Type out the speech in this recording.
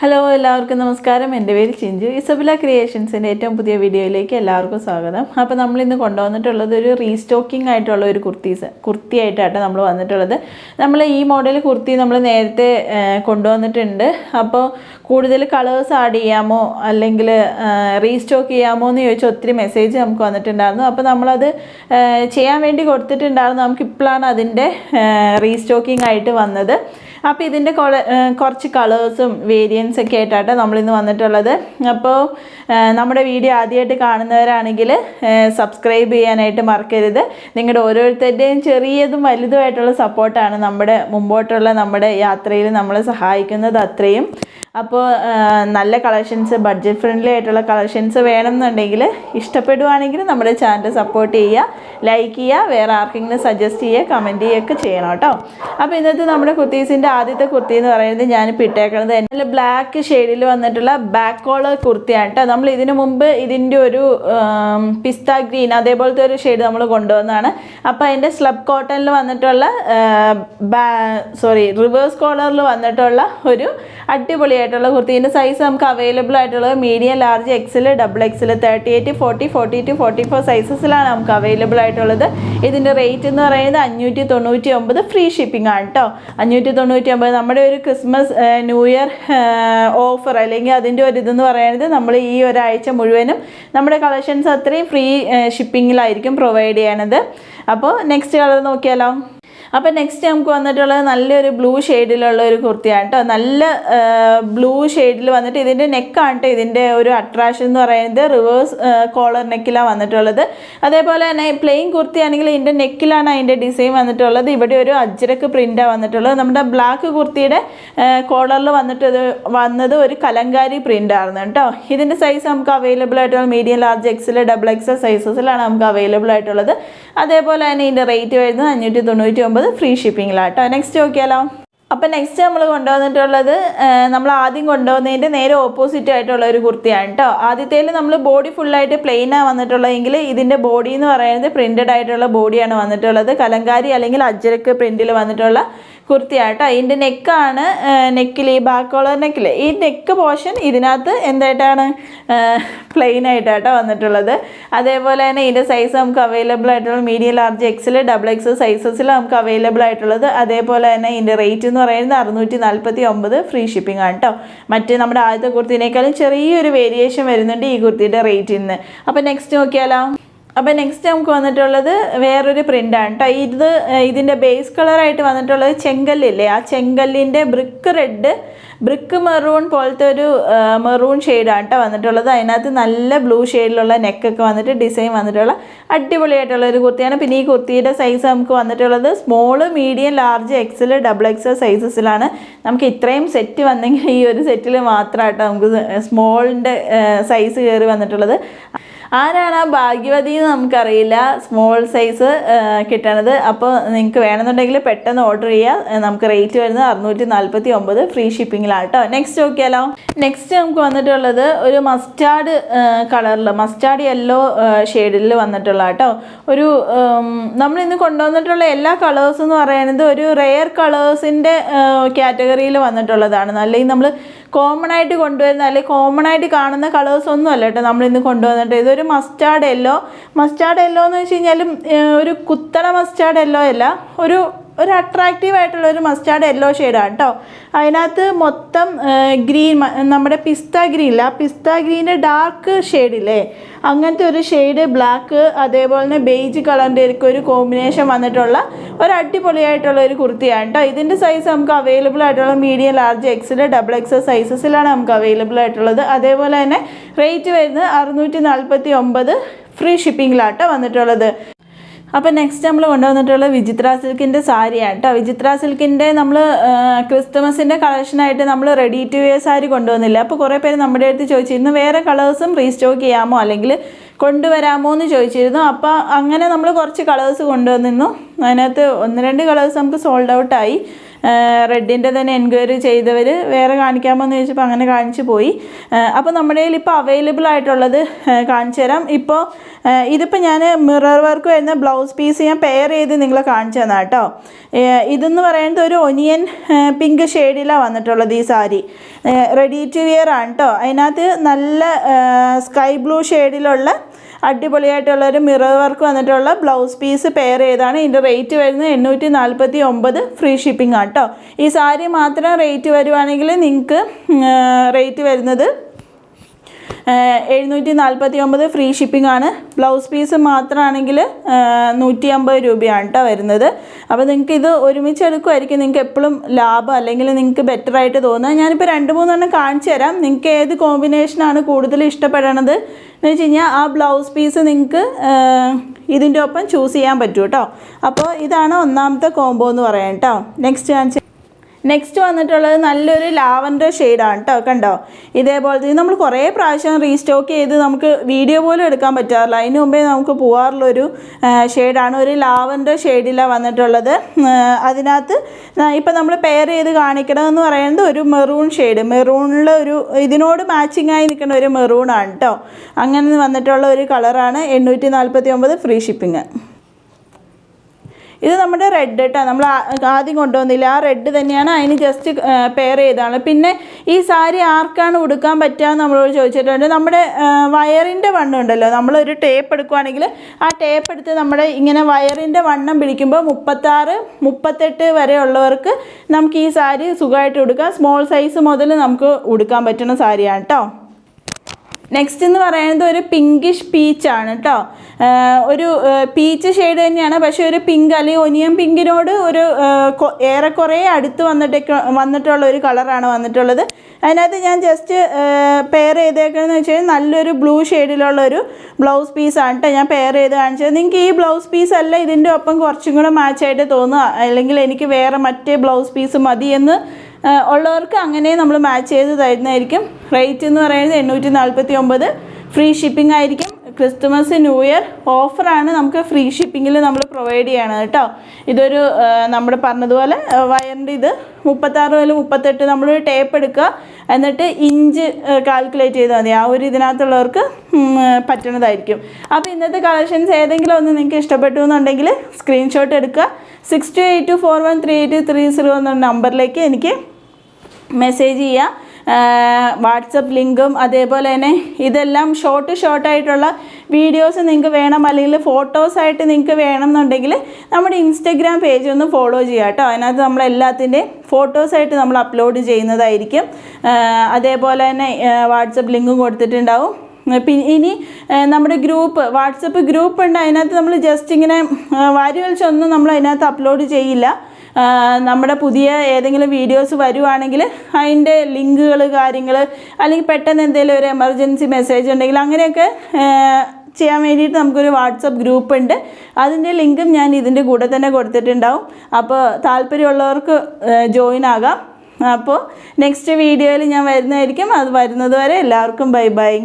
Hello എല്ലാവർക്കും നമസ്കാരം. എൻ്റെ പേര് ചിഞ്ചു. ഇസബില ക്രിയേഷൻസിൻ്റെ ഏറ്റവും പുതിയ വീഡിയോയിലേക്ക് എല്ലാവർക്കും സ്വാഗതം. അപ്പോൾ നമ്മളിന്ന് കൊണ്ടുവന്നിട്ടുള്ളത് ഒരു റീസ്റ്റോക്കിംഗ് ആയിട്ടുള്ള ഒരു കുർത്തിയായിട്ടാണ് നമ്മൾ വന്നിട്ടുള്ളത്. നമ്മൾ ഈ മോഡൽ കുർത്തി നമ്മൾ നേരത്തെ കൊണ്ടുവന്നിട്ടുണ്ട്. അപ്പോൾ കൂടുതൽ കളേഴ്സ് ആഡ് ചെയ്യാമോ അല്ലെങ്കിൽ റീസ്റ്റോക്ക് ചെയ്യാമോ എന്ന് ചോദിച്ചാൽ ഒത്തിരി മെസ്സേജ് നമുക്ക് വന്നിട്ടുണ്ടായിരുന്നു. അപ്പോൾ നമ്മളത് ചെയ്യാൻ വേണ്ടി കൊടുത്തിട്ടുണ്ടായിരുന്നു. നമുക്കിപ്പോഴാണ് അതിൻ്റെ റീസ്റ്റോക്കിംഗ് ആയിട്ട് വന്നത്. അപ്പോൾ ഇതിൻ്റെ കുറച്ച് കളേഴ്സും വേരിയൻസ് ഒക്കെ ആയിട്ടാണ് നമ്മളിന്ന് വന്നിട്ടുള്ളത്. അപ്പോൾ നമ്മുടെ വീഡിയോ ആദ്യമായിട്ട് കാണുന്നവരാണെങ്കിൽ സബ്സ്ക്രൈബ് ചെയ്യാനായിട്ട് മറക്കരുത്. നിങ്ങളുടെ ഓരോരുത്തരുടെയും ചെറിയതും വലുതുമായിട്ടുള്ള സപ്പോർട്ടാണ് നമ്മുടെ മുമ്പോട്ടുള്ള നമ്മുടെ യാത്രയിൽ നമ്മളെ സഹായിക്കുന്നത് അത്രയും. അപ്പോൾ നല്ല കളക്ഷൻസ്, ബഡ്ജറ്റ് ഫ്രണ്ട്ലി ആയിട്ടുള്ള കളക്ഷൻസ് വേണമെന്നുണ്ടെങ്കിൽ ഇഷ്ടപ്പെടുവാണെങ്കിൽ നമ്മുടെ ചാനൽ സപ്പോർട്ട് ചെയ്യുക, ലൈക്ക് ചെയ്യുക, വേറെ ആർക്കെങ്കിലും സജസ്റ്റ് ചെയ്യുക, കമൻറ്റ് ചെയ്യുകയൊക്കെ ചെയ്യണം കേട്ടോ. അപ്പോൾ ഇന്നത്തെ നമ്മുടെ കുർത്തീസിൻ്റെ ആദ്യത്തെ കുർത്തി എന്ന് പറയുന്നത് ഞാനിപ്പോൾ ഇട്ടേക്കുന്നത് നല്ല ബ്ലാക്ക് ഷെയ്ഡിൽ വന്നിട്ടുള്ള ബാക്ക് കോളർ കുർത്തിയാണ് കേട്ടോ. നമ്മൾ ഇതിനു മുമ്പ് ഇതിൻ്റെ ഒരു പിസ്ത ഗ്രീൻ അതേപോലത്തെ ഒരു ഷെയ്ഡ് നമ്മൾ കൊണ്ടുവന്നതാണ്. അപ്പോൾ അതിൻ്റെ സ്ലബ് കോട്ടണിൽ വന്നിട്ടുള്ള റിവേഴ്സ് കോളറിൽ വന്നിട്ടുള്ള ഒരു അടിപൊളിയായിട്ടുള്ള കുർത്തീൻ്റെ സൈസ് നമുക്ക് അവൈലബിൾ ആയിട്ടുള്ളത് medium, large, XL, double XL, 38, 40, 42, 44 സൈസസിലാണ് നമുക്ക് അവൈലബിൾ ആയിട്ടുള്ളത്. ഇതിൻ്റെ റേറ്റ് എന്ന് പറയുന്നത് 599 ഫ്രീ ഷിപ്പിംഗ് ആണ് കേട്ടോ. 599 നമ്മുടെ ഒരു ക്രിസ്മസ് ന്യൂ ഇയർ ഓഫർ അല്ലെങ്കിൽ അതിൻ്റെ ഒരു ഇതെന്ന് പറയുന്നത് നമ്മൾ ഈ ഒരാഴ്ച മുഴുവനും നമ്മുടെ കളക്ഷൻസ് അത്രയും ഫ്രീ ഷിപ്പിങ്ങിലായിരിക്കും പ്രൊവൈഡ് ചെയ്യണത്. അപ്പോൾ നെക്സ്റ്റ് കളർ നോക്കിയാലോ. അപ്പോൾ നെക്സ്റ്റ് നമുക്ക് വന്നിട്ടുള്ളത് നല്ലൊരു ബ്ലൂ ഷെയ്ഡിലുള്ള ഒരു കുർത്തിയാണ് കേട്ടോ. നല്ല ബ്ലൂ ഷെയ്ഡിൽ വന്നിട്ട് ഇതിൻ്റെ നെക്കാണ് കേട്ടോ ഇതിൻ്റെ ഒരു അട്രാക്ഷൻ എന്ന് പറയുന്നത്. റിവേഴ്സ് കോളർ നെക്കിലാണ് വന്നിട്ടുള്ളത്. അതേപോലെ തന്നെ പ്ലെയിൻ കുർത്തിയാണെങ്കിൽ ഇതിൻ്റെ നെക്കിലാണ് അതിൻ്റെ ഡിസൈൻ വന്നിട്ടുള്ളത്. ഇവിടെ ഒരു അജ്രക്ക് പ്രിൻ്റാണ് വന്നിട്ടുള്ളത്. നമ്മുടെ ബ്ലാക്ക് കുർത്തിയുടെ കോളറിൽ വന്നത് ഒരു കലങ്കാരി പ്രിൻ്റായിരുന്നു കേട്ടോ. ഇതിൻ്റെ സൈസ് നമുക്ക് അവൈലബിൾ ആയിട്ടുള്ള medium, large, XL, double XL സൈസസിലാണ് നമുക്ക് അവൈലബിൾ ആയിട്ടുള്ളത്. അതേപോലെ തന്നെ ഇതിൻ്റെ റേറ്റ് വരുന്നത് 599 ഫ്രീ ഷിപ്പിങ്ങിലാണ് കേട്ടോ. നെക്സ്റ്റ് നോക്കിയാലോ. അപ്പോൾ നെക്സ്റ്റ് നമ്മൾ കൊണ്ടുവന്നിട്ടുള്ളത് നമ്മൾ ആദ്യം കൊണ്ടുവന്നതിൻ്റെ നേരെ ഓപ്പോസിറ്റ് ആയിട്ടുള്ള ഒരു കുർത്തിയാണ് കേട്ടോ. ആദ്യത്തേൽ നമ്മൾ ബോഡി ഫുള്ളായിട്ട് പ്ലെയിനാണ് വന്നിട്ടുള്ളതെങ്കിൽ ഇതിൻ്റെ ബോഡി എന്ന് പറയുന്നത് പ്രിൻറ്റഡ് ആയിട്ടുള്ള ബോഡിയാണ് വന്നിട്ടുള്ളത്. കലങ്കാരി അല്ലെങ്കിൽ അജ്രക്ക് പ്രിൻറ്റിൽ വന്നിട്ടുള്ള കുർത്തിയാണ് കേട്ടോ. ഇതിൻ്റെ നെക്കാണ് നെക്കിൽ ഈ ബാക്ക് കോളർ നെക്കിൽ ഈ നെക്ക് പോർഷൻ ഇതിനകത്ത് എന്തായിട്ടാണ് പ്ലെയിൻ ആയിട്ടാട്ടോ വന്നിട്ടുള്ളത്. അതേപോലെ തന്നെ ഇതിൻ്റെ സൈസ് നമുക്ക് അവൈലബിൾ ആയിട്ടുള്ള medium, large, XL, double XL സൈസസിൽ നമുക്ക് അവൈലബിൾ ആയിട്ടുള്ളത്. അതേപോലെ തന്നെ ഇതിൻ്റെ റേറ്റ് എന്ന് പറയുന്നത് 649 ഫ്രീ ഷിപ്പിംഗ് ആണ് കേട്ടോ. മറ്റേ നമ്മുടെ ആദ്യത്തെ കുർത്തിനേക്കാളും ചെറിയൊരു വേരിയേഷൻ വരുന്നുണ്ട് ഈ കുർത്തിയുടെ റേറ്റിൽ നിന്ന്. അപ്പോൾ നെക്സ്റ്റ് നോക്കിയാലോ. അപ്പോൾ നെക്സ്റ്റ് നമുക്ക് വന്നിട്ടുള്ളത് വേറൊരു പ്രിൻ്റാണ് കേട്ടോ. ഇതിൻ്റെ ബേസ് കളറായിട്ട് വന്നിട്ടുള്ളത് ചെങ്കല്ലില്ലേ, ആ ചെങ്കല്ലിൻ്റെ ബ്രിക്ക് മെറൂൺ പോലത്തെ ഒരു മെറൂൺ ഷെയ്ഡാണ് കേട്ടോ വന്നിട്ടുള്ളത്. അതിനകത്ത് നല്ല ബ്ലൂ ഷെയ്ഡിലുള്ള നെക്കൊക്കെ വന്നിട്ട് ഡിസൈൻ വന്നിട്ടുള്ള അടിപൊളിയായിട്ടുള്ള ഒരു കുർത്തിയാണ്. പിന്നെ ഈ കുർത്തിയുടെ സൈസ് നമുക്ക് വന്നിട്ടുള്ളത് small, medium, large, XL, double XL സൈസസിലാണ്. നമുക്ക് ഇത്രയും സെറ്റ് വന്നെങ്കിൽ ഈ ഒരു സെറ്റിൽ മാത്രമായിട്ടോ നമുക്ക് സ്മോളിൻ്റെ സൈസ് കയറി വന്നിട്ടുള്ളത്. ആരാണ് ആ ഭാഗ്യവതി എന്ന് നമുക്കറിയില്ല സ്മോൾ സൈസ് കിട്ടണത്. അപ്പോൾ നിങ്ങൾക്ക് വേണമെന്നുണ്ടെങ്കിൽ പെട്ടെന്ന് ഓർഡർ ചെയ്യുക. നമുക്ക് റേറ്റ് വരുന്നത് 649 ഫ്രീ ഷിപ്പിങ്ങിലാണ് കേട്ടോ. നെക്സ്റ്റ് നോക്കിയാലോ. നെക്സ്റ്റ് നമുക്ക് വന്നിട്ടുള്ളത് ഒരു മസ്റ്റാർഡ് കളറിൽ, മസ്റ്റാർഡ് യെല്ലോ ഷെയ്ഡിൽ വന്നിട്ടുള്ള കേട്ടോ. ഒരു നമ്മളിന്ന് കൊണ്ടുവന്നിട്ടുള്ള എല്ലാ കളേഴ്സ് എന്ന് പറയുന്നത് ഒരു റെയർ കളേഴ്സിൻ്റെ കാറ്റഗറിയിൽ വന്നിട്ടുള്ളതാണ്. അല്ലെങ്കിൽ നമ്മൾ കോമൺ ആയിട്ട് കൊണ്ടുവരുന്ന അല്ലെങ്കിൽ കോമൺ ആയിട്ട് കാണുന്ന കളേഴ്സ് ഒന്നും അല്ല കേട്ടോ നമ്മളിന്ന് കൊണ്ടുവന്നിട്ട്. ഇതൊരു മസ്റ്റാർഡ് യെല്ലോ എന്ന് വെച്ച് കഴിഞ്ഞാലും ഒരു കുത്തണ മസ്റ്റാർഡ് യെല്ലോ അല്ല, ഒരു അട്രാക്റ്റീവ് ആയിട്ടുള്ള ഒരു മസ്റ്റാർഡ് യെല്ലോ ഷെയ്ഡാണ് കേട്ടോ. അതിനകത്ത് മൊത്തം ഗ്രീൻ, നമ്മുടെ പിസ്ത ഗ്രീൻ ഇല്ല, ആ പിസ്ത ഗ്രീൻ്റെ ഡാർക്ക് ഷെയ്ഡില്ലേ അങ്ങനത്തെ ഒരു ഷെയ്ഡ്, ബ്ലാക്ക്, അതേപോലെ തന്നെ ബേജ് കളറിൻ്റെ ഒരു കോമ്പിനേഷൻ വന്നിട്ടുള്ള ഒരു അടിപൊളിയായിട്ടുള്ള ഒരു കുർത്തിയാണ് കേട്ടോ. ഇതിൻ്റെ സൈസ് നമുക്ക് അവൈലബിൾ ആയിട്ടുള്ള medium, large, XL, double XL സൈസസിലാണ് നമുക്ക് അവൈലബിൾ ആയിട്ടുള്ളത്. അതേപോലെ തന്നെ റേറ്റ് വരുന്നത് 649 ഫ്രീ ഷിപ്പിങ്ങിലാട്ടോ വന്നിട്ടുള്ളത്. അപ്പോൾ നെക്സ്റ്റ് നമ്മൾ കൊണ്ടുവന്നിട്ടുള്ള വിചിത്ര സിൽക്കിൻ്റെ സാരിയാണ് കേട്ടോ. വിചിത്ര സിൽക്കിൻ്റെ നമ്മൾ ക്രിസ്മസിൻ്റെ കളക്ഷനായിട്ട് നമ്മൾ റെഡി ടു വെയർ സാരി കൊണ്ടുവന്നില്ല. അപ്പോൾ കുറേ പേര് നമ്മുടെ അടുത്ത് ചോദിച്ചിരുന്നു വേറെ കളേഴ്സും റീസ്റ്റോക്ക് ചെയ്യാമോ അല്ലെങ്കിൽ കൊണ്ടുവരാമോ എന്ന് ചോദിച്ചിരുന്നു. അപ്പോൾ അങ്ങനെ നമ്മൾ കുറച്ച് കളേഴ്സ് കൊണ്ടുവന്നിരുന്നു. അതിനകത്ത് 1-2 കളേഴ്സ് നമുക്ക് സോൾഡ് ഔട്ടായി. റെഡിൻ്റെ തന്നെ എൻക്വയറി ചെയ്തവർ വേറെ കാണിക്കാമോ എന്ന് ചോദിച്ചപ്പോൾ അങ്ങനെ കാണിച്ചു പോയി. അപ്പോൾ നമ്മുടെ കയ്യിൽ ഇപ്പോൾ അവൈലബിൾ ആയിട്ടുള്ളത് കാണിച്ചു തരാം. ഇപ്പോൾ ഇതിപ്പോൾ ഞാൻ മിറർ വർക്ക് വരുന്ന ബ്ലൗസ് പീസ് ഞാൻ പെയർ ചെയ്ത് നിങ്ങളെ കാണിച്ചു തന്നാ കേട്ടോ. ഇതെന്ന് പറയുന്നത് ഒരു ഒനിയൻ പിങ്ക് ഷെയ്ഡിലാണ് വന്നിട്ടുള്ളത് ഈ സാരി. റെഡി ടു വിയർ ആണ് കേട്ടോ. അതിനകത്ത് നല്ല സ്കൈ ബ്ലൂ ഷെയ്ഡിലുള്ള അടിപൊളിയായിട്ടുള്ളൊരു മിറർ വർക്ക് വന്നിട്ടുള്ള ബ്ലൗസ് പീസ് പെയർ ചെയ്താണ്. ഇതിൻ്റെ റേറ്റ് വരുന്നത് 849 ഫ്രീ ഷിപ്പിംഗ് ആണ് കേട്ടോ. ഈ സാരി മാത്രം റേറ്റ് വരുവാണെങ്കിൽ നിങ്ങൾക്ക് റേറ്റ് വരുന്നത് 749 ഫ്രീ ഷിപ്പിംഗ് ആണ്. ബ്ലൗസ് പീസ് മാത്രമാണെങ്കിൽ 150 രൂപയാണ് കേട്ടോ വരുന്നത്. അപ്പോൾ നിങ്ങൾക്ക് ഇത് ഒരുമിച്ച് എടുക്കുമായിരിക്കും നിങ്ങൾക്ക് എപ്പോഴും ലാഭം, അല്ലെങ്കിൽ നിങ്ങൾക്ക് ബെറ്റർ ആയിട്ട് തോന്നുക. ഞാനിപ്പോൾ 2-3 എണ്ണം കാണിച്ചു തരാം. നിങ്ങൾക്ക് ഏത് കോമ്പിനേഷനാണ് കൂടുതൽ ഇഷ്ടപ്പെടണത് എന്ന് വെച്ച് കഴിഞ്ഞാൽ ആ ബ്ലൗസ് പീസ് നിങ്ങൾക്ക് ഇതിൻ്റെ ഒപ്പം ചൂസ് ചെയ്യാൻ പറ്റും കേട്ടോ. അപ്പോൾ ഇതാണ് ഒന്നാമത്തെ കോംബോ എന്ന് പറയാം കേട്ടോ. നെക്സ്റ്റ് വന്നിട്ടുള്ളത് നല്ലൊരു ലാവൻഡർ ഷെയ്ഡാണ് കേട്ടോ. കണ്ടോ, ഇതേപോലത്തെ നമ്മൾ കുറേ പ്രാവശ്യം റീസ്റ്റോക്ക് ചെയ്ത് നമുക്ക് വീഡിയോ പോലും എടുക്കാൻ പറ്റാറില്ല. അതിന് മുമ്പേ നമുക്ക് പോകാറുള്ളൊരു ഷെയ്ഡാണ്. ഒരു ലാവൻഡർ ഷെയ്ഡിലാണ് വന്നിട്ടുള്ളത്. അതിനകത്ത് ഇപ്പം നമ്മൾ പെയർ ചെയ്ത് കാണിക്കണമെന്ന് പറയുന്നത് ഒരു മെറൂൺ ഷെയ്ഡ്, മെറൂണിൽ ഒരു ഇതിനോട് മാച്ചിങ് ആയി നിൽക്കുന്ന ഒരു മെറൂണാണ് കേട്ടോ. അങ്ങനെ വന്നിട്ടുള്ള ഒരു കളറാണ്. 849 ഫ്രീ ഷിപ്പിംഗ്. ഇത് നമ്മുടെ റെഡ് കേട്ടോ, നമ്മൾ ആദ്യം കൊണ്ടുവന്നില്ല, ആ റെഡ് തന്നെയാണ്. അതിന് ജസ്റ്റ് പെയർ ചെയ്താണ്. പിന്നെ ഈ സാരി ആർക്കാണ് ഉടുക്കാൻ പറ്റുക എന്ന് നമ്മളോട് ചോദിച്ചിട്ടുണ്ട്. നമ്മുടെ വയറിൻ്റെ വണ്ണം ഉണ്ടല്ലോ, നമ്മളൊരു ടേപ്പ് എടുക്കുകയാണെങ്കിൽ ആ ടേപ്പ് എടുത്ത് നമ്മുടെ ഇങ്ങനെ വയറിൻ്റെ വണ്ണം പിടിക്കുമ്പോൾ 36-38 വരെ ഉള്ളവർക്ക് നമുക്ക് ഈ സാരി സുഖമായിട്ട് ഉടുക്കാം. സ്മോൾ സൈസ് മുതൽ നമുക്ക് ഉടുക്കാൻ പറ്റുന്ന സാരിയാണ് കേട്ടോ. നെക്സ്റ്റ് എന്ന് പറയുന്നത് ഒരു പിങ്കിഷ് പീച്ചാണ് കേട്ടോ. ഒരു പീച്ച് ഷെയ്ഡ് തന്നെയാണ്, പക്ഷേ ഒരു പിങ്ക് അല്ലെങ്കിൽ ഒനിയൻ പിങ്കിനോട് ഒരു ഏറെക്കുറെ അടുത്ത് വന്നിട്ടുള്ള ഒരു കളറാണ് വന്നിട്ടുള്ളത്. അതിനകത്ത് ഞാൻ ജസ്റ്റ് പെയർ ചെയ്തേക്കുന്നതെന്ന് വെച്ച് കഴിഞ്ഞാൽ നല്ലൊരു ബ്ലൂ ഷെയ്ഡിലുള്ളൊരു ബ്ലൗസ് പീസാണ് കേട്ടോ ഞാൻ പെയർ ചെയ്ത് കാണിച്ചത്. നിങ്ങൾക്ക് ഈ ബ്ലൗസ് പീസ് അല്ല ഇതിൻ്റെ ഒപ്പം കുറച്ചും കൂടെ മാച്ചായിട്ട് തോന്നുക, അല്ലെങ്കിൽ എനിക്ക് വേറെ മറ്റേ ബ്ലൗസ് പീസ് മതി എന്ന് ഉള്ളവർക്ക് അങ്ങനെ നമ്മൾ മാച്ച് ചെയ്ത് തരുന്നതായിരിക്കും. റേറ്റ് എന്ന് പറയുന്നത് 849 ഫ്രീ ഷിപ്പിംഗ് ആയിരിക്കും. ക്രിസ്തുമസ് ന്യൂ ഇയർ ഓഫറാണ് നമുക്ക് ഫ്രീ ഷിപ്പിങ്ങിൽ നമ്മൾ പ്രൊവൈഡ് ചെയ്യണം കേട്ടോ. ഇതൊരു നമ്മൾ പറഞ്ഞതുപോലെ വയറിൻ്റെ ഇത് 36 മുതൽ 38 നമ്മളൊരു ടേപ്പ് എടുക്കുക, എന്നിട്ട് ഇഞ്ച് കാൽക്കുലേറ്റ് ചെയ്താൽ മതി. ആ ഒരു ഇതിനകത്തുള്ളവർക്ക് പറ്റുന്നതായിരിക്കും. അപ്പോൾ ഇന്നത്തെ കളക്ഷൻസ് ഏതെങ്കിലും ഒന്ന് നിങ്ങൾക്ക് ഇഷ്ടപ്പെട്ടു എന്നുണ്ടെങ്കിൽ സ്ക്രീൻഷോട്ട് എടുക്കുക. 6284138330 എന്ന നമ്പറിലേക്ക് എനിക്ക് മെസ്സേജ് ചെയ്യുക. വാട്സപ്പ് ലിങ്കും അതേപോലെ തന്നെ ഇതെല്ലാം ഷോർട്ടായിട്ടുള്ള വീഡിയോസ് നിങ്ങൾക്ക് വേണം, അല്ലെങ്കിൽ ഫോട്ടോസായിട്ട് നിങ്ങൾക്ക് വേണം എന്നുണ്ടെങ്കിൽ നമ്മുടെ ഇൻസ്റ്റഗ്രാം പേജ് ഒന്ന് ഫോളോ ചെയ്യുക കേട്ടോ. അതിനകത്ത് നമ്മളെല്ലാത്തിൻ്റെയും ഫോട്ടോസായിട്ട് നമ്മൾ അപ്ലോഡ് ചെയ്യുന്നതായിരിക്കും. അതേപോലെ തന്നെ വാട്സപ്പ് ലിങ്കും കൊടുത്തിട്ടുണ്ടാവും. ഇനി നമ്മുടെ വാട്സപ്പ് ഗ്രൂപ്പ് ഉണ്ട്. അതിനകത്ത് നമ്മൾ ജസ്റ്റ് ഇങ്ങനെ വാരി വലിച്ചൊന്നും നമ്മൾ അതിനകത്ത് അപ്ലോഡ് ചെയ്യില്ല. നമ്മുടെ പുതിയ ഏതെങ്കിലും വീഡിയോസ് വരുവാണെങ്കിൽ അതിൻ്റെ ലിങ്കുകൾ കാര്യങ്ങൾ, അല്ലെങ്കിൽ പെട്ടെന്ന് എന്തെങ്കിലും ഒരു എമർജൻസി മെസ്സേജ് ഉണ്ടെങ്കിൽ അങ്ങനെയൊക്കെ ചെയ്യാൻ വേണ്ടിയിട്ട് നമുക്കൊരു വാട്സപ്പ് ഗ്രൂപ്പ് ഉണ്ട്. അതിൻ്റെ ലിങ്കും ഞാൻ ഇതിൻ്റെ കൂടെ തന്നെ കൊടുത്തിട്ടുണ്ടാവും. അപ്പോൾ താല്പര്യമുള്ളവർക്ക് ജോയിൻ ആകാം. അപ്പോൾ നെക്സ്റ്റ് വീഡിയോയിൽ ഞാൻ വരുന്നതായിരിക്കും. അത് വരുന്നത് വരെ എല്ലാവർക്കും ബൈ ബൈ.